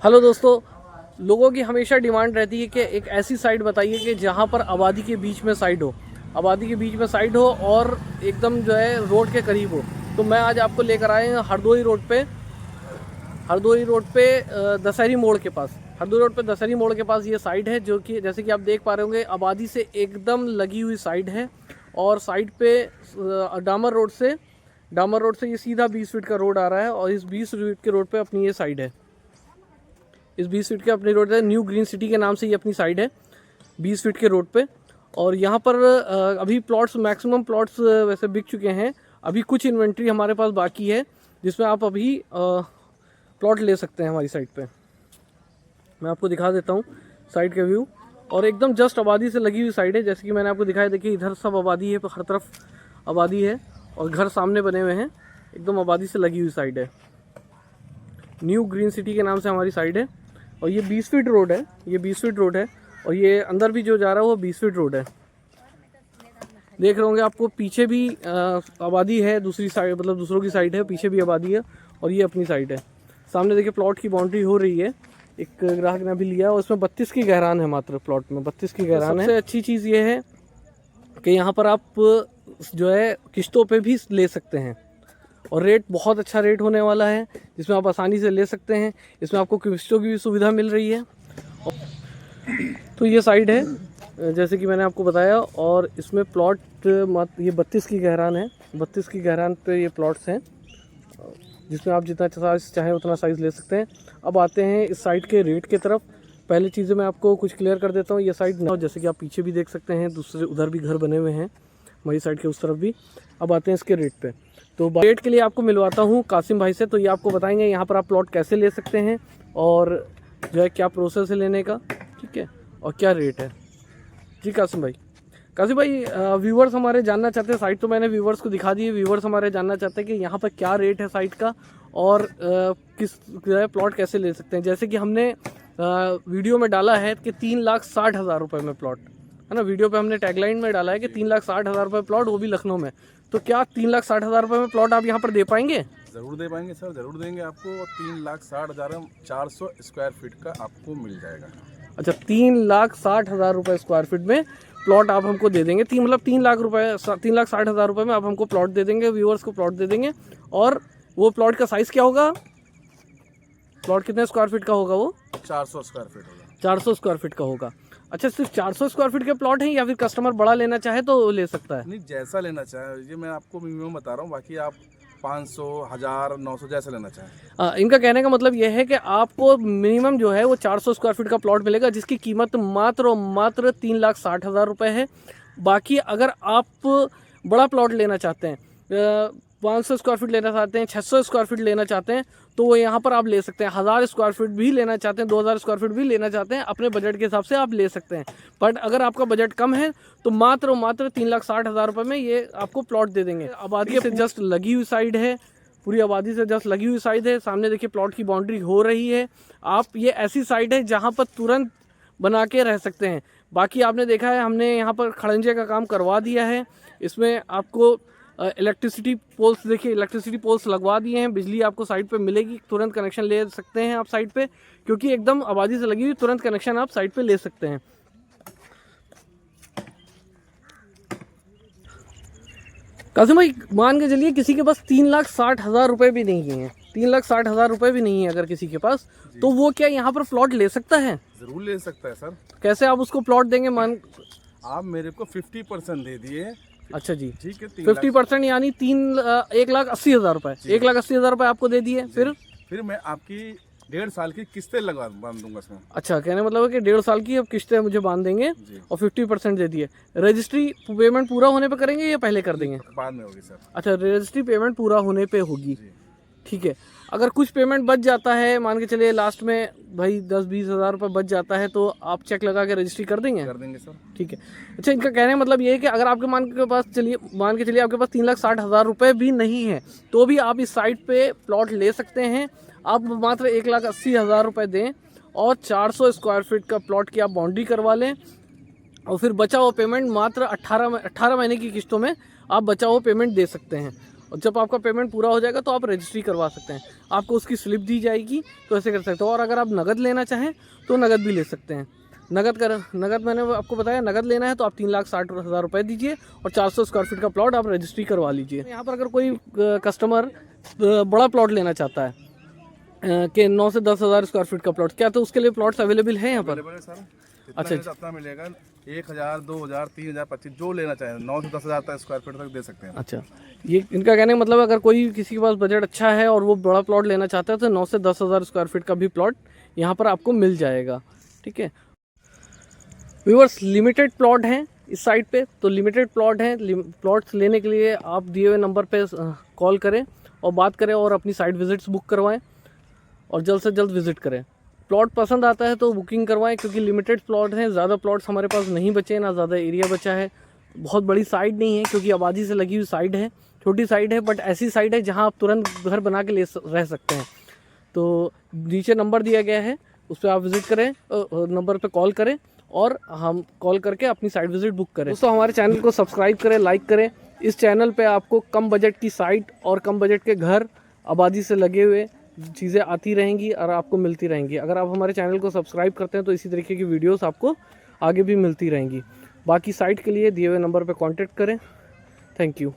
Hello दोस्तों, लोगों की हमेशा डिमांड रहती है कि एक ऐसी साइट बताइए कि जहाँ पर आबादी के बीच में साइट हो, आबादी के बीच में साइट हो और एकदम जो है रोड के करीब हो। तो मैं आज आपको लेकर आए हैं हरदोई रोड पे दशहरी मोड़ के पास। हरदोई रोड पे दशहरी मोड़ के पास ये साइट है जो कि जैसे कि आप देख पा रहे होंगे आबादी से एकदम लगी हुई साइट है। और साइट पे डामर रोड से ये सीधा 20 फीट का रोड आ रहा है और इस 20 फीट के रोड पे अपनी ये साइट है। इस 20 फीट के अपनी रोड है, न्यू ग्रीन सिटी के नाम से ये अपनी साइड है 20 फीट के रोड पे। और यहाँ पर अभी मैक्सिमम प्लॉट्स वैसे बिक चुके हैं। अभी कुछ इन्वेंट्री हमारे पास बाकी है जिसमें आप अभी प्लॉट ले सकते हैं हमारी साइट पे। मैं आपको दिखा देता हूँ साइट का व्यू। और एकदम जस्ट आबादी से लगी हुई साइड है, जैसे कि मैंने आपको दिखाया। देखिए इधर सब आबादी है, हर तरफ आबादी है और घर सामने बने हुए हैं। एकदम आबादी से लगी हुई साइड है, न्यू ग्रीन सिटी के नाम से हमारी साइड है। और ये 20 फीट रोड है, ये 20 फीट रोड है। और ये अंदर भी जो जा रहा है वो 20 फीट रोड है। देख रहे होंगे आपको पीछे भी आबादी है, दूसरी साइड मतलब दूसरों की साइड है, पीछे भी आबादी है और ये अपनी साइड है। सामने देखिए प्लॉट की बाउंड्री हो रही है, एक ग्राहक ने अभी लिया और उसमें 32 की गहरान है, मात्र प्लॉट में 32 की गहरान है। सबसे अच्छी चीज़ ये है कि यहाँ पर आप जो है किस्तों पे भी ले सकते हैं और रेट बहुत अच्छा रेट होने वाला है जिसमें आप आसानी से ले सकते हैं। इसमें आपको किस्तों की भी सुविधा मिल रही है। तो ये साइड है जैसे कि मैंने आपको बताया। और इसमें प्लॉट ये 32 की गहरान है, 32 की गहरान पे ये प्लॉट्स हैं जिसमें आप जितना साइज़ चाहें उतना साइज़ ले सकते हैं। अब आते हैं इस साइट के रेट की तरफ। पहले चीज़ें मैं आपको कुछ क्लियर कर देता हूँ। ये साइट जैसे कि आप पीछे भी देख सकते हैं, दूसरे उधर भी घर बने हुए हैं हमारी साइड के उस तरफ भी। अब आते हैं इसके रेट पे। तो रेट के लिए आपको मिलवाता हूँ कासिम भाई से, तो ये आपको बताएंगे यहाँ पर आप प्लॉट कैसे ले सकते हैं और जो है क्या प्रोसेस है लेने का, ठीक है, और क्या रेट है। जी कासिम भाई, व्यूवर्स हमारे जानना चाहते हैं, साइट तो मैंने व्यूवर्स को दिखा दी है, व्यूवर्स हमारे जानना चाहते हैं कि यहाँ पर क्या रेट है साइट का और किस प्लॉट कैसे ले सकते हैं। जैसे कि हमने वीडियो में डाला है कि 3,60,000 रुपये में प्लॉट है ना। वीडियो पे हमने टैगलाइन में डाला है कि 3,60,000 रुपये प्लॉट, वो भी लखनऊ में। तो क्या 3,60,000 रुपये में प्लॉट आप यहाँ पर दे पाएंगे? ज़रूर दे पाएंगे सर, ज़रूर देंगे आपको। 3,60,000 में 400 स्क्वायर फीट का आपको मिल जाएगा। अच्छा, 3,60,000 रुपये स्क्वायर फीट में प्लॉट आप हमको दे देंगे। 3,60,000 रुपये में आप हमको प्लॉट दे देंगे, व्यूअर्स को प्लॉट दे देंगे। और वो प्लॉट का साइज़ क्या होगा? प्लॉट कितने स्क्वायर फीट का होगा वो? 400 स्क्वायर फीट होगा। 400 स्क्वायर फीट का होगा। अच्छा, सिर्फ 400 स्क्वायर फीट के प्लॉट हैं या फिर कस्टमर बड़ा लेना चाहे तो ले सकता है? नहीं, जैसा लेना चाहे, ये मैं आपको मिनिमम बता रहा हूँ, बाकी आप 500, 1000, 900 जैसा लेना चाहें। इनका कहने का मतलब यह है कि आपको मिनिमम जो है वो 400 स्क्वायर फीट का प्लॉट मिलेगा जिसकी कीमत मात्र और मात्र 3,60,000 रुपये है। बाकी अगर आप बड़ा प्लॉट लेना चाहते हैं, 500 स्क्वायर फीट लेना चाहते हैं, 600 स्क्वायर फीट लेना चाहते हैं, तो वो यहाँ पर आप ले सकते हैं। 1000 स्क्वायर फीट भी लेना चाहते हैं, 2000 स्क्वायर फीट भी लेना चाहते हैं, अपने बजट के हिसाब से आप ले सकते हैं। बट अगर आपका बजट कम है तो मात्र और मात्र 3,60,000 रुपये में ये आपको प्लॉट दे देंगे। आबादी से जस्ट लगी हुई साइड है, पूरी आबादी से जस्ट लगी हुई साइड है। सामने देखिए प्लॉट की बाउंड्री हो रही है। आप ये ऐसी साइड है जहाँ पर तुरंत बना के रह सकते हैं। बाकी आपने देखा है हमने यहाँ पर खड़ंजे का काम करवा दिया है। इसमें आपको इलेक्ट्रिसिटी पोल्स, देखिए इलेक्ट्रिसिटी पोल्स लगवा दिए हैं। बिजली आपको साइट पे मिलेगी, तुरंत कनेक्शन ले सकते हैं आप साइट पे, क्योंकि एकदम आबादी से लगी हुई, तुरंत कनेक्शन आप साइट पे ले सकते हैं। कासिम भाई, मान के चलिए किसी के पास 3,60,000 रुपये भी नहीं है, 3,60,000 रुपये भी नहीं है अगर किसी के पास, तो वो क्या यहाँ पर प्लॉट ले सकता है? ज़रूर ले सकता है सर। कैसे आप उसको प्लॉट देंगे? आप मेरे को 50% दे दिए। अच्छा जी, ठीक है, 50% यानी 1,80,000 रुपये, 1,80,000 रुपये आपको दे दिए। फिर मैं आपकी 1.5 साल की किस्तें बांध दूंगा इसमें। अच्छा, कहने मतलब है कि 1.5 साल की अब किस्तें मुझे बांध देंगे और 50% दे दिए। रजिस्ट्री पेमेंट पूरा होने पे करेंगे या पहले कर देंगे? बाद में होगी सर। अच्छा, रजिस्ट्री पेमेंट पूरा होने पे होगी, ठीक है। अगर कुछ पेमेंट बच जाता है, मान के चलिए लास्ट में भाई 10-20 हज़ार रुपये बच जाता है, तो आप चेक लगा के रजिस्ट्री कर देंगे? कर देंगे सर। ठीक है। अच्छा, इनका कहने का मतलब ये है कि अगर आपके मान के चलिए आपके पास 3,60,000 रुपये भी नहीं है तो भी आप इस साइट पे प्लॉट ले सकते हैं। आप मात्र 1,80,000 रुपये दें और 400 स्क्वायर फीट का प्लॉट की आप बाउंड्री करवा लें और फिर बचा हुआ पेमेंट मात्र 18 महीने की किस्तों में आप बचा हुआ पेमेंट दे सकते हैं। और जब आपका पेमेंट पूरा हो जाएगा तो आप रजिस्ट्री करवा सकते हैं, आपको उसकी स्लिप दी जाएगी, तो ऐसे कर सकते हो। और अगर आप नगद लेना चाहें तो नगद भी ले सकते हैं। नगद मैंने आपको बताया, नगद लेना है तो आप 3,60,000 रुपये दीजिए और 400 स्क्वायर फीट का प्लॉट आप रजिस्ट्री करवा लीजिए। यहाँ पर अगर कोई कस्टमर बड़ा प्लॉट लेना चाहता है कि 9 से 10,000 स्क्वायर फीट का प्लॉट, क्या तो उसके लिए प्लॉट्स अवेलेबल है यहाँ पर? सर अच्छा, अपना मिलेगा 1,000, 2,000, 3,000, 25 जो लेना चाहे 9 से 10,000 तक स्क्वायर फीट तक दे सकते हैं। अच्छा, ये इनका कहने का मतलब अगर कोई किसी के पास बजट अच्छा है और वो बड़ा प्लॉट लेना चाहता है तो 9 से 10,000 स्क्वायर फीट का भी प्लॉट यहाँ पर आपको मिल जाएगा। ठीक है व्यूअर्स, लिमिटेड प्लॉट हैं इस साइट पे, तो लिमिटेड प्लॉट हैं। प्लॉट्स लेने के लिए आप दिए हुए नंबर पे कॉल करें और बात करें और अपनी साइट विजिट्स बुक करवाएं और जल्द से जल्द विजिट करें। प्लॉट पसंद आता है तो बुकिंग करवाएं, क्योंकि लिमिटेड प्लॉट हैं, ज़्यादा प्लॉट्स हमारे पास नहीं बचे हैं, ना ज़्यादा एरिया बचा है। बहुत बड़ी साइट नहीं है क्योंकि आबादी से लगी हुई साइट है, छोटी साइट है, बट ऐसी साइट है जहां आप तुरंत घर बना के रह सकते हैं। तो नीचे नंबर दिया गया है, उस पर आप विज़िट करें, नंबर पे कॉल करें और हम कॉल करके अपनी साइट विज़िट बुक करें। दोस्तों हमारे चैनल को सब्सक्राइब करें, लाइक करें। इस चैनल पे आपको कम बजट की साइट और कम बजट के घर, आबादी से लगे हुए चीज़ें आती रहेंगी और आपको मिलती रहेंगी। अगर आप हमारे चैनल को सब्सक्राइब करते हैं तो इसी तरीके की वीडियोस आपको आगे भी मिलती रहेंगी। बाकी साइट के लिए दिए हुए नंबर पर कॉन्टेक्ट करें। Thank you.